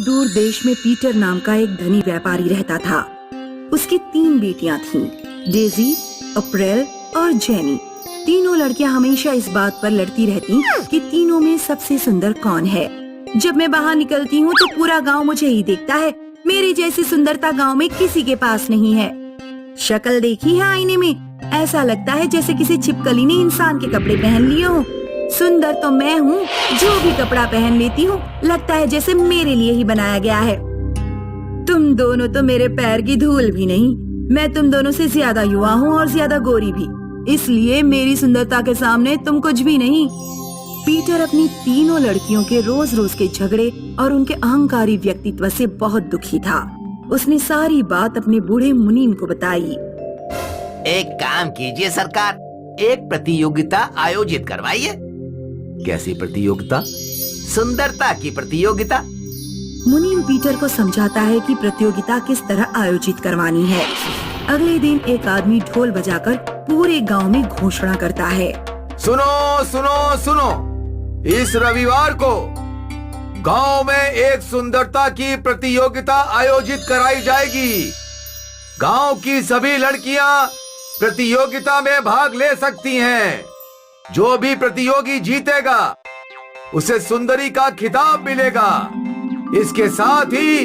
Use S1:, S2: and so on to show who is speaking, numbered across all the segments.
S1: दूर देश में पीटर नाम का एक धनी व्यापारी रहता था। उसकी 3 बेटियां थीं, डेजी, अप्रैल और जेनी। तीनों लड़कियां हमेशा इस बात पर लड़ती रहती कि तीनों में सबसे सुंदर कौन है। जब मैं बाहर निकलती हूँ तो पूरा गांव मुझे ही देखता है। मेरी जैसी सुंदरता गांव में किसी के पास नहीं है। शक्ल देखी है आईने में, ऐसा लगता है जैसे किसी छिपकली ने इंसान के कपड़े पहन लिए हों। सुंदर तो मैं हूँ, जो भी कपड़ा पहन लेती हूँ लगता है जैसे मेरे लिए ही बनाया गया है। तुम दोनों तो मेरे पैर की धूल भी नहीं। मैं तुम दोनों से ज्यादा युवा हूँ और ज्यादा गोरी भी, इसलिए मेरी सुंदरता के सामने तुम कुछ भी नहीं। पीटर अपनी तीनों लड़कियों के रोज रोज के झगड़े और उनके अहंकारी व्यक्तित्व से बहुत दुखी था। उसने सारी बात अपने बूढ़े मुनीम को बताई।
S2: एक काम कीजिए सरकार, एक प्रतियोगिता आयोजित करवाइए। कैसी प्रतियोगिता? सुंदरता की प्रतियोगिता।
S1: मुनीम पीटर को समझाता है कि प्रतियोगिता किस तरह आयोजित करवानी है। अगले दिन एक आदमी ढोल बजाकर पूरे गांव में घोषणा करता है।
S3: सुनो सुनो सुनो, इस रविवार को गांव में एक सुंदरता की प्रतियोगिता आयोजित कराई जाएगी। गांव की सभी लड़कियां प्रतियोगिता में भाग ले सकती हैं। जो भी प्रतियोगी जीतेगा उसे सुंदरी का खिताब मिलेगा। इसके साथ ही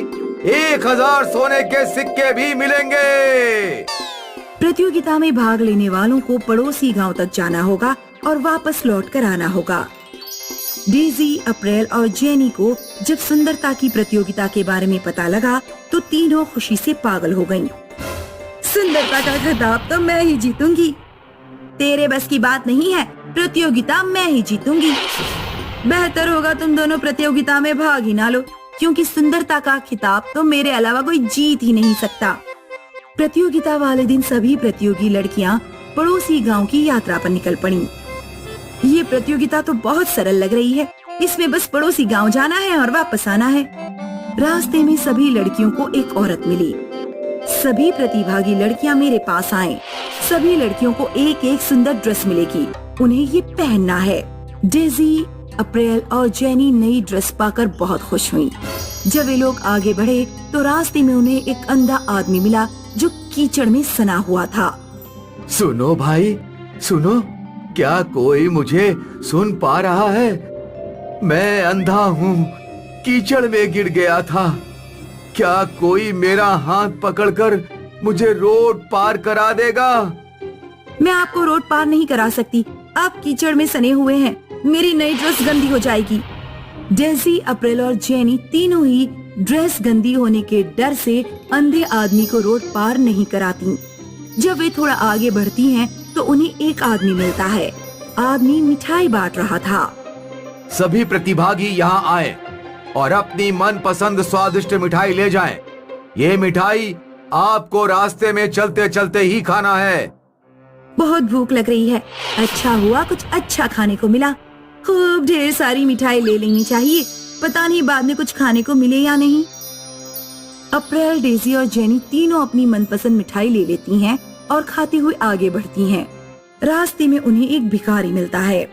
S3: 1000 सोने के सिक्के भी मिलेंगे।
S1: प्रतियोगिता में भाग लेने वालों को पड़ोसी गांव तक जाना होगा और वापस लौट कर आना होगा। डेजी, अप्रैल और जेनी को जब सुंदरता की प्रतियोगिता के बारे में पता लगा तो तीनों खुशी से पागल हो गईं। सुंदरता का खिताब तो मैं ही जीतूंगी। तेरे बस की बात नहीं है, प्रतियोगिता मैं ही जीतूंगी। बेहतर होगा तुम दोनों प्रतियोगिता में भाग ही ना लो, क्योंकि सुंदरता का खिताब तो मेरे अलावा कोई जीत ही नहीं सकता। प्रतियोगिता वाले दिन सभी प्रतियोगी लड़कियां पड़ोसी गांव की यात्रा पर निकल पड़ीं। ये प्रतियोगिता तो बहुत सरल लग रही है, इसमें बस पड़ोसी गांव जाना है और वापस आना है। रास्ते में सभी लड़कियों को एक औरत मिली। सभी प्रतिभागी लड़कियां मेरे पास आए। सभी लड़कियों को एक एक सुंदर ड्रेस मिलेगी, उन्हें ये पहनना है। डेजी, अप्रैल और जेनी नई ड्रेस पाकर बहुत खुश हुई। जब वे लोग आगे बढ़े तो रास्ते में उन्हें एक अंधा आदमी मिला जो कीचड़ में सना हुआ था।
S3: सुनो भाई, सुनो, क्या कोई मुझे सुन पा रहा है? मैं अंधा हूँ, कीचड़ में गिर गया था। क्या कोई मेरा हाथ पकड़कर मुझे रोड पार करा देगा?
S1: मैं आपको रोड पार नहीं करा सकती, आप कीचड़ में सने हुए हैं। मेरी नई ड्रेस गंदी हो जाएगी। डेजी, अप्रैल और जेनी तीनों ही ड्रेस गंदी होने के डर से अंधे आदमी को रोड पार नहीं कराती। जब वे थोड़ा आगे बढ़ती हैं तो उन्हें एक आदमी मिलता है। आदमी मिठाई बांट रहा था।
S3: सभी प्रतिभागी यहाँ आए और अपनी मनपसंद स्वादिष्ट मिठाई ले जाएं। ये मिठाई आपको रास्ते में चलते चलते ही खाना है।
S1: बहुत भूख लग रही है, अच्छा हुआ कुछ अच्छा खाने को मिला। खूब ढेर सारी मिठाई ले लेनी चाहिए, पता नहीं बाद में कुछ खाने को मिले या नहीं। अप्रैल, डेजी और जेनी तीनों अपनी मनपसंद मिठाई ले लेती हैं और खाते हुए आगे बढ़ती हैं। रास्ते में उन्हें एक भिखारी मिलता है।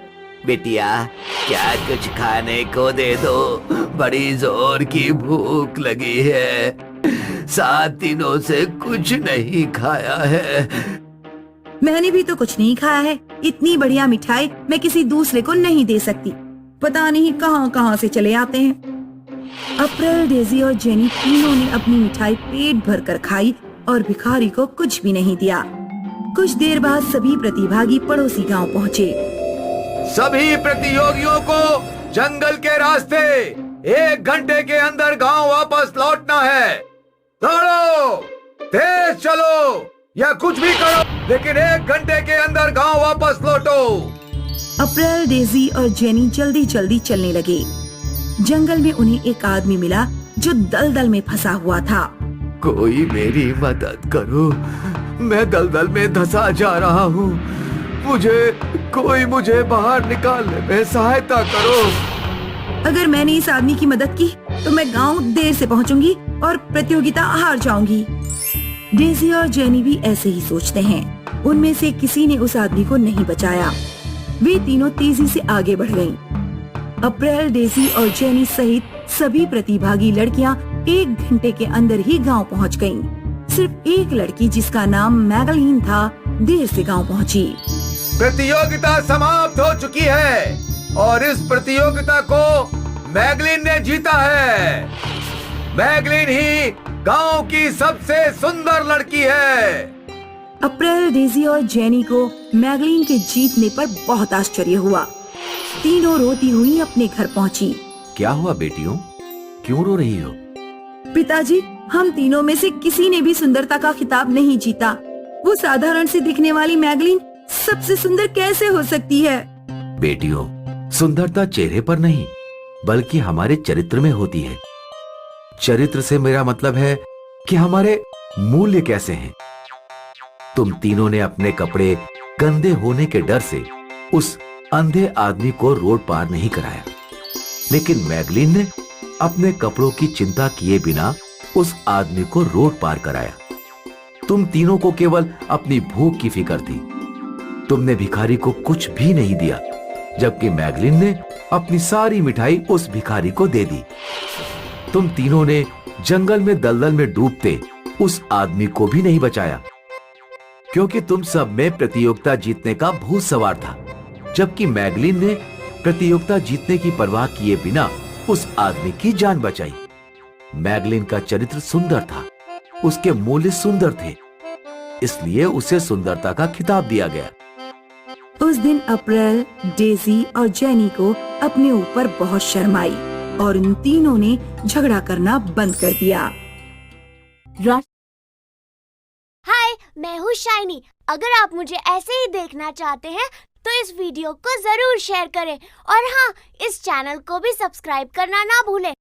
S2: बिटिया, क्या कुछ खाने को दे दो, बड़ी जोर की भूख लगी है। 7 दिनों से कुछ नहीं खाया है।
S1: मैंने भी तो कुछ नहीं खाया है। इतनी बढ़िया मिठाई मैं किसी दूसरे को नहीं दे सकती। पता नहीं कहां कहां से चले आते हैं। अप्रैल, डेजी और जेनी तीनों ने अपनी मिठाई पेट भर कर खाई और भिखारी को कुछ भी नहीं दिया। कुछ देर बाद सभी प्रतिभागी पड़ोसी गांव पहुँचे।
S3: सभी प्रतियोगियों को जंगल के रास्ते 1 घंटे के अंदर गांव वापस लौटना है। दौड़ो, तेज चलो या कुछ भी करो, लेकिन 1 घंटे के अंदर गांव वापस लौटो।
S1: अप्रैल, डेजी और जेनी जल्दी जल्दी चलने लगे। जंगल में उन्हें एक आदमी मिला जो दलदल में फंसा हुआ था।
S3: कोई मेरी मदद करो, मैं दलदल में धंसा जा रहा हूँ। मुझे बाहर निकालने में सहायता करो।
S1: अगर मैंने इस आदमी की मदद की तो मैं गांव देर से पहुंचूंगी और प्रतियोगिता हार जाऊंगी। डेजी और जेनी भी ऐसे ही सोचते हैं। उनमें से किसी ने उस आदमी को नहीं बचाया। वे तीनों तेजी से आगे बढ़ गईं। अप्रैल, डेजी और जेनी सहित सभी प्रतिभागी लड़कियां 1 घंटे के अंदर ही गांव पहुंच गयीं। सिर्फ एक लड़की जिसका नाम मैगलीन था देर से गांव पहुंची।
S3: प्रतियोगिता समाप्त हो चुकी है और इस प्रतियोगिता को मैगलीन ने जीता है। मैगलीन ही गांव की सबसे सुंदर लड़की है।
S1: अप्रैल, डेजी और जेनी को मैगलीन के जीतने पर बहुत आश्चर्य हुआ। तीनों रोती हुई अपने घर पहुंची।
S3: क्या हुआ बेटियों, क्यों रो रही हो?
S1: पिताजी, हम तीनों में से किसी ने भी सुंदरता का खिताब नहीं जीता। वो साधारण सी दिखने वाली मैगलीन सबसे सुंदर कैसे हो सकती है?
S3: बेटियों, सुंदरता चेहरे पर नहीं बल्कि हमारे चरित्र में होती है। चरित्र से मेरा मतलब है कि हमारे मूल्य कैसे हैं। तुम तीनों ने अपने कपड़े गंदे होने के डर से उस अंधे आदमी को रोड पार नहीं कराया, लेकिन मैगलीन ने अपने कपड़ों की चिंता किए बिना उस आदमी को रोड पार कराया। तुम तीनों को केवल अपनी भूख की फिक्र थी। तुमने भिखारी को कुछ भी नहीं दिया, जबकि मैगलीन ने अपनी सारी मिठाई उस भिखारी को दे दी। तुम तीनों ने जंगल में दलदल में डूबते उस आदमी को भी नहीं बचाया, क्योंकि तुम सब में प्रतियोगिता जीतने का भूत सवार था, जबकि मैगलीन ने प्रतियोगिता जीतने की परवाह किए बिना उस आदमी की जान बचाई। मैगलीन का चरित्र सुंदर था, उसके मूल्य सुंदर थे, इसलिए उसे सुंदरता का खिताब दिया गया।
S1: उस दिन अप्रैल, डेजी और जेनी को अपने ऊपर बहुत शर्म आई और उन तीनों ने झगड़ा करना बंद कर दिया।
S4: हाय, मैं हूँ शाइनी। अगर आप मुझे ऐसे ही देखना चाहते हैं तो इस वीडियो को जरूर शेयर करें और हाँ, इस चैनल को भी सब्सक्राइब करना ना भूलें।